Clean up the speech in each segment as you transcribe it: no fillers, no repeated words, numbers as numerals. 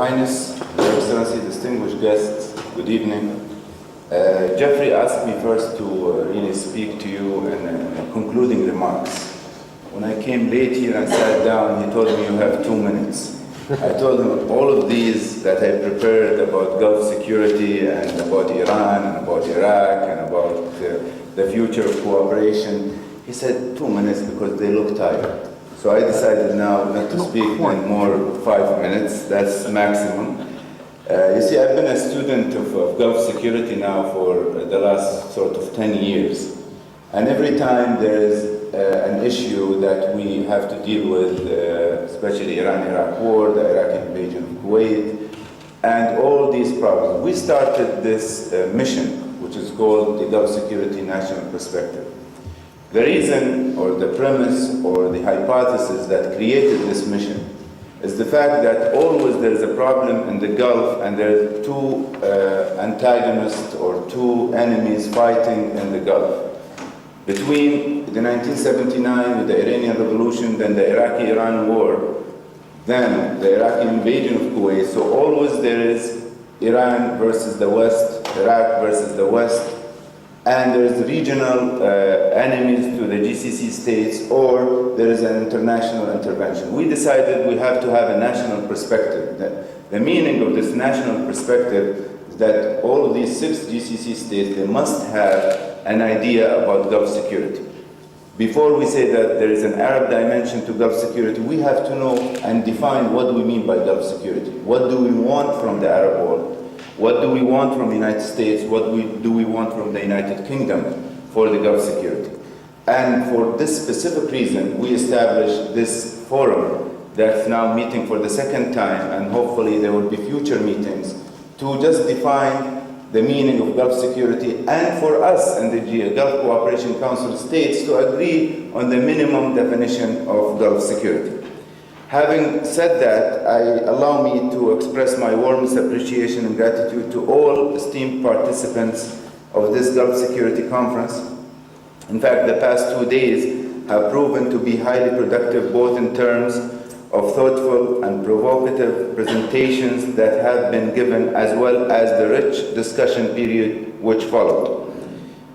Highness, Your Excellency, distinguished guests, good evening. Jeffrey asked me first to really speak to you in concluding remarks. When I came late here and sat down, he told me you have 2 minutes. I told him all of these that I prepared about Gulf security and about Iran and about Iraq and about the future of cooperation. He said 2 minutes because they look tired. So I decided now not to speak in more 5 minutes, that's maximum. You see, I've been a student of Gulf security now for the last sort of 10 years. And every time there is an issue that we have to deal with, especially Iran-Iraq war, the Iraqi invasion of Kuwait, and all these problems, we started this mission, which is called the Gulf Security National Perspective. The reason, or the premise, or the hypothesis that created this mission is the fact that always there is a problem in the Gulf and there are two antagonists or two enemies fighting in the Gulf. Between the 1979 with the Iranian Revolution, then the Iraqi-Iran war, then the Iraqi invasion of Kuwait, so always there is Iran versus the West, Iraq versus the West, and there is regional enemies to the GCC states, or there is an international intervention. We decided we have to have a national perspective. The meaning of this national perspective is that all of these 6 GCC states, they must have an idea about Gulf security. Before we say that there is an Arab dimension to Gulf security, we have to know and define what we mean by Gulf security. What do we want from the Arab world? What do we want from the United States? What do we want from the United Kingdom for the Gulf security? And for this specific reason, we established this forum that's now meeting for the 2nd time, and hopefully there will be future meetings, to just define the meaning of Gulf security, and for us and the Gulf Cooperation Council states to agree on the minimum definition of Gulf security. Having said that, allow me to express my warmest appreciation and gratitude to all esteemed participants of this Gulf Security Conference. In fact, the past 2 days have proven to be highly productive, both in terms of thoughtful and provocative presentations that have been given, as well as the rich discussion period which followed.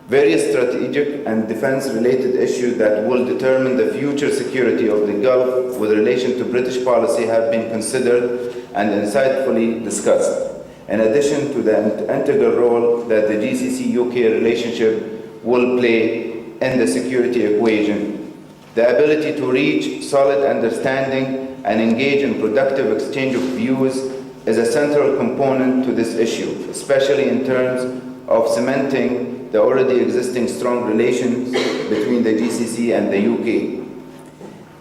Various strategic and defense-related issues that will determine the future security of the Gulf with relation to British policy have been considered and insightfully discussed, in addition to the integral role that the GCC-UK relationship will play in the security equation. The ability to reach solid understanding and engage in productive exchange of views is a central component to this issue, especially in terms of cementing the already existing strong relations between the GCC and the UK.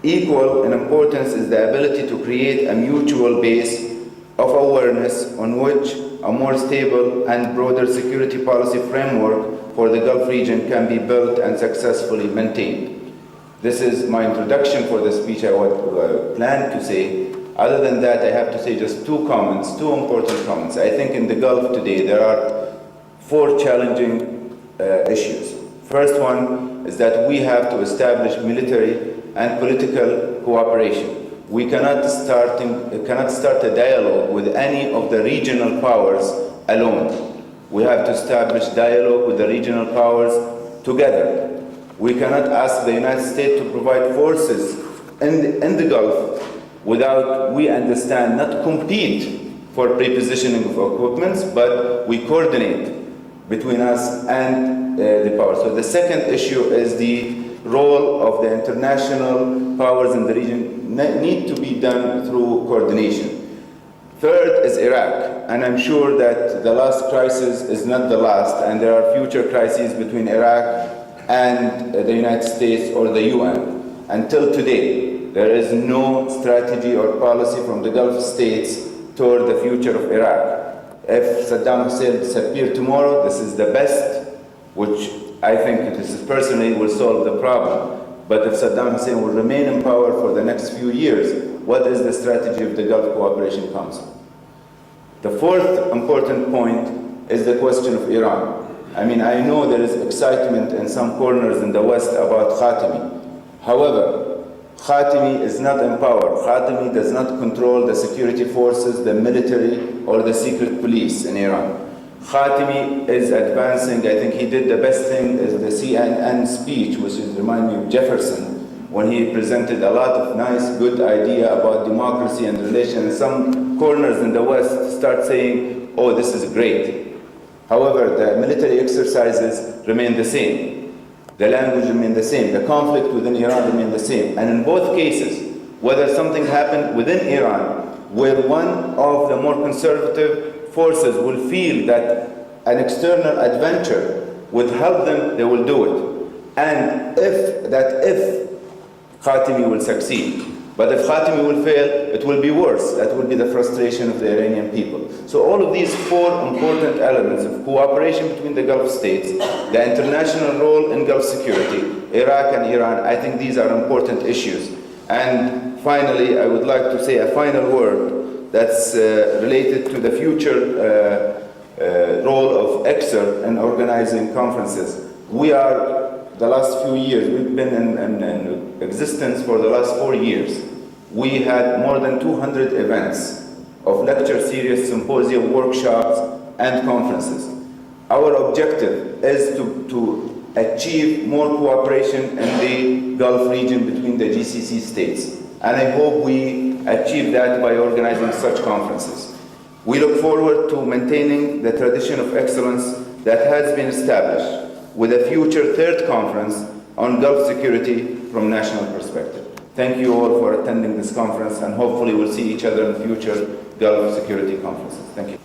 Equal in importance is the ability to create a mutual base of awareness on which a more stable and broader security policy framework for the Gulf region can be built and successfully maintained. This is my introduction for the speech I would plan to say. Other than that, I have to say just 2 comments, 2 important comments. I think in the Gulf today there are 4 challenging issues. First one is that we have to establish military and political cooperation. We cannot start a dialogue with any of the regional powers alone. We have to establish dialogue with the regional powers together. We cannot ask the United States to provide forces in the Gulf without, we understand, not compete for prepositioning of equipments, but we coordinate between us and the power. So the second issue is the role of the international powers in the region need to be done through coordination. Third is Iraq, and I'm sure that the last crisis is not the last, and there are future crises between Iraq and the United States or the UN. Until today, there is no strategy or policy from the Gulf states toward the future of Iraq. If Saddam Hussein disappeared tomorrow, this is the best, which I think this personally will solve the problem. But if Saddam Hussein will remain in power for the next few years, what is the strategy of the Gulf Cooperation Council? The fourth important point is the question of Iran. I mean, I know there is excitement in some corners in the West about Khatami. However, Khatami is not empowered. Khatami does not control the security forces, the military, or the secret police in Iran. Khatami is advancing. I think he did the best thing is the CNN speech, which is remind me of Jefferson, when he presented a lot of nice, good idea about democracy and relations. Some corners in the West start saying, oh, this is great. However, the military exercises remain the same. The language remain the same. The conflict within Iran remain the same. And in both cases, whether something happened within Iran, where one of the more conservative forces will feel that an external adventure would help them, they will do it. And if Khatami will succeed. But if Khatami will fail, it will be worse. That will be the frustration of the Iranian people. So all of these four important elements of cooperation between the Gulf states, the international role in Gulf security, Iraq and Iran, I think these are important issues. And finally, I would like to say a final word that's related to the future role of EXER in organizing conferences. We are, the last few years, we've been in existence for the last 4 years. We had more than 200 events of lecture series, symposium, workshops, and conferences. Our objective is to achieve more cooperation in the Gulf region between the GCC states. And I hope we achieve that by organizing such conferences. We look forward to maintaining the tradition of excellence that has been established with a future third conference on Gulf security from national perspective. Thank you all for attending this conference, and hopefully we'll see each other in future Gulf security conferences. Thank you.